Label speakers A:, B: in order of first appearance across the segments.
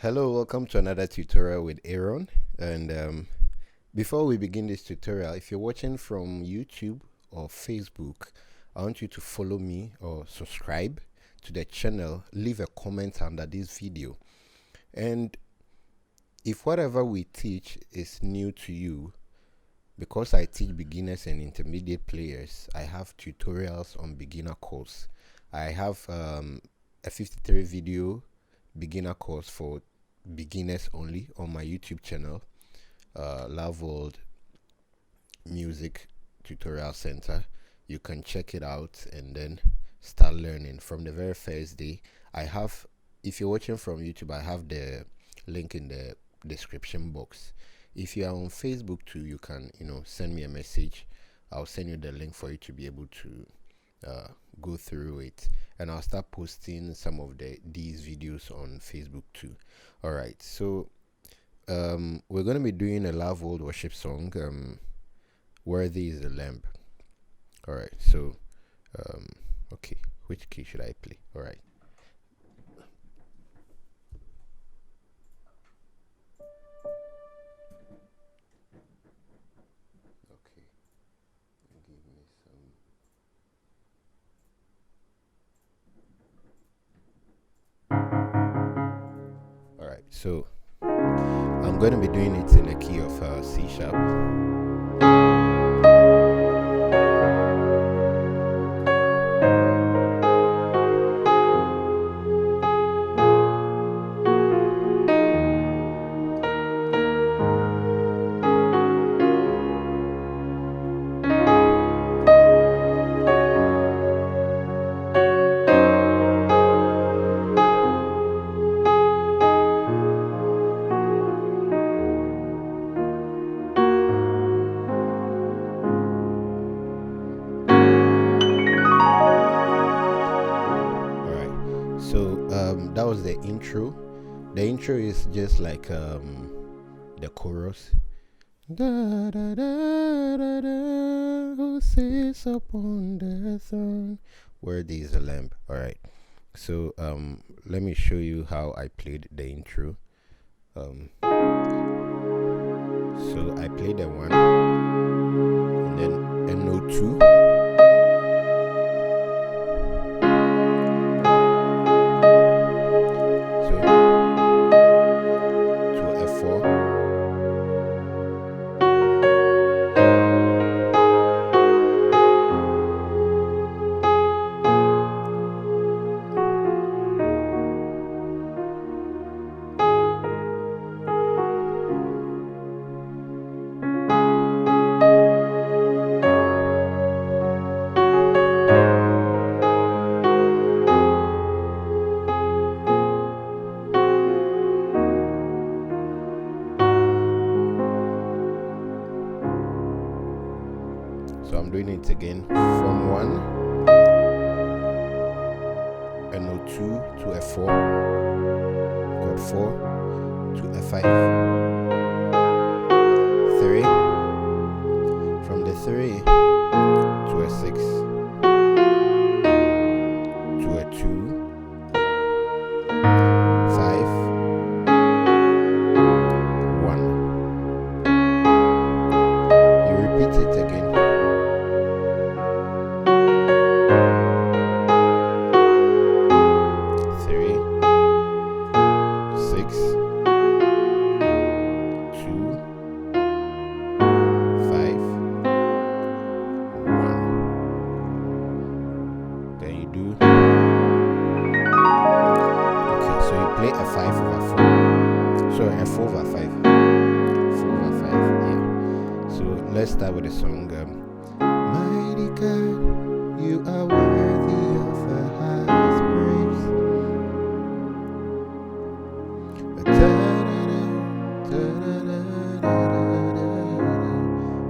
A: Hello, welcome to another tutorial with Aaron. And before we begin this tutorial, if you're watching from YouTube or Facebook, I want you to follow me or subscribe to the channel, leave a comment under this video. And if whatever we teach is new to you, because I teach beginners and intermediate players, I have tutorials on beginner course. I have a 53 video beginner course for beginners only on my YouTube channel, Loveworld Music Tutorial Center. You can check it out and then start learning from the very first day. I have, if you're watching from YouTube, I have the link in the description box. If you are on Facebook too, you can send me a message. I'll send you the link for you to be able to go through it, and I'll start posting some of these videos on Facebook too. All right, so we're going to be doing a Loveworld worship song, Worthy is the Lamb. All right, so okay, which key should I play? All right. Okay, give me some. All right, so I'm going to be doing it in the key of C sharp. That was the intro. The intro is just like the chorus. Da, da, da, da, da, who sits upon the throne, worthy is the Lamb. All right, so let me show you how I played the intro. So I played the one, and then a note 2. So I'm doing it again from 1, a note 2 to a 4, chord 4 to a 5, 3, from the 3 to a 6, to a 2, 5, 1. You repeat it again. Play a 5 over 4. Sorry, a 4 over 5. 4 over 5, yeah. So let's start with the song. Mighty God, you are worthy of the highest praise.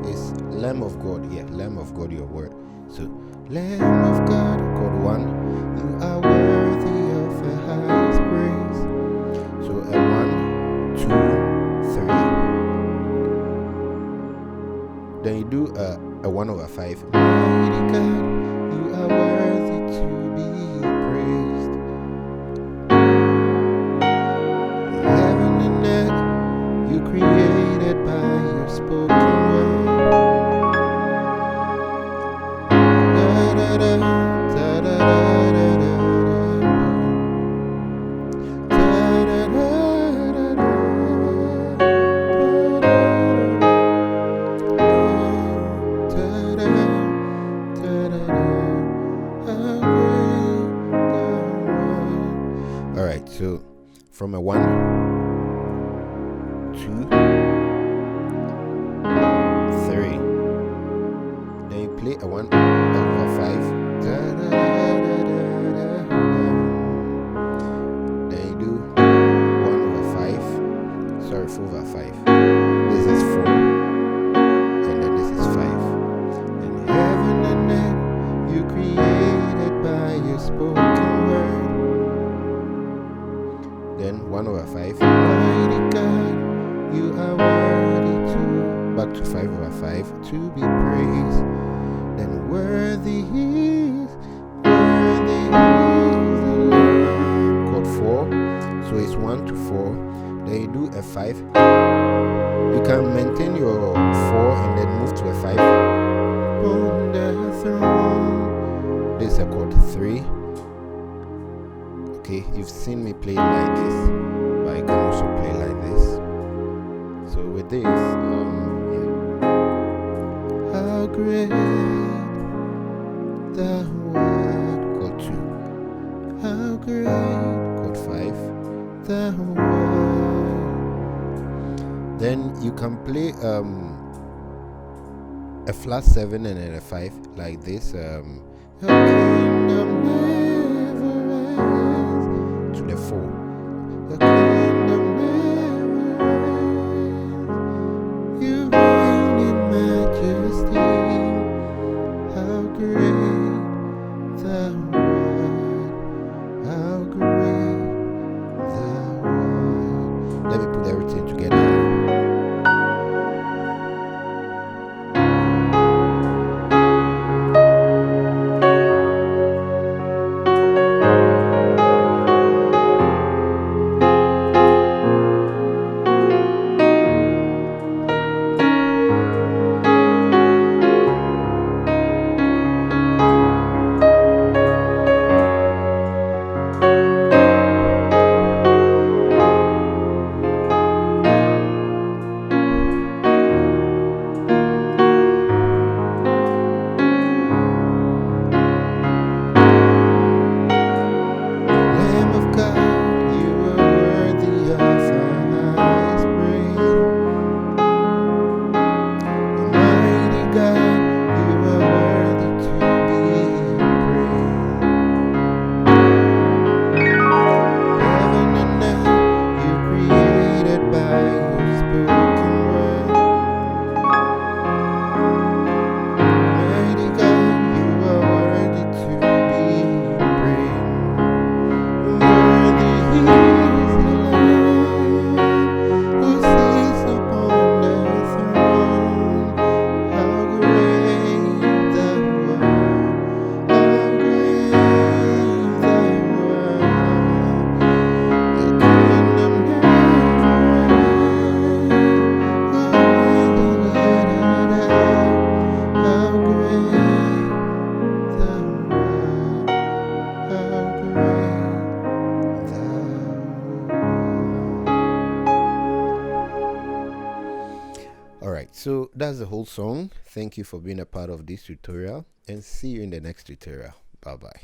A: It's Lamb of God, yeah, Lamb of God, your word. So, Lamb of God, chord 1, you are worthy of the highest praise. So a 1, 2, 3. Then you do a 1 over 5. Mighty God, you are worthy to be praised. Yeah. 1, 2, 3. Then you play a 1 over 5. Da, da, da, da, da, da, da. Then you do 1 over 5. Sorry, 4 over 5. This is 4. And then this is 5. And heaven and earth you created by your spoken word. Then 1 over 5. Mighty God, you are worthy to. Back to 5 over 5 to be praised. Then worthy is the Lamb. Chord 4. So it's 1 to 4. Then you do a 5. You can maintain your 4 and then move to a 5. On the throne. This is a chord 3. Okay, you've seen me play it like this, but I can also play like this. So with this, yeah. How great thou art, chord 2. How great, chord 5, thou art. Then you can play a flat 7 and then a 5 like this. Your kingdom never ends. To the 4. Your kingdom never ends. You reign in majesty. How great thou art. How great thou art. Let me put everything together. Alright, so that's the whole song. Thank you for being a part of this tutorial and see you in the next tutorial. Bye bye.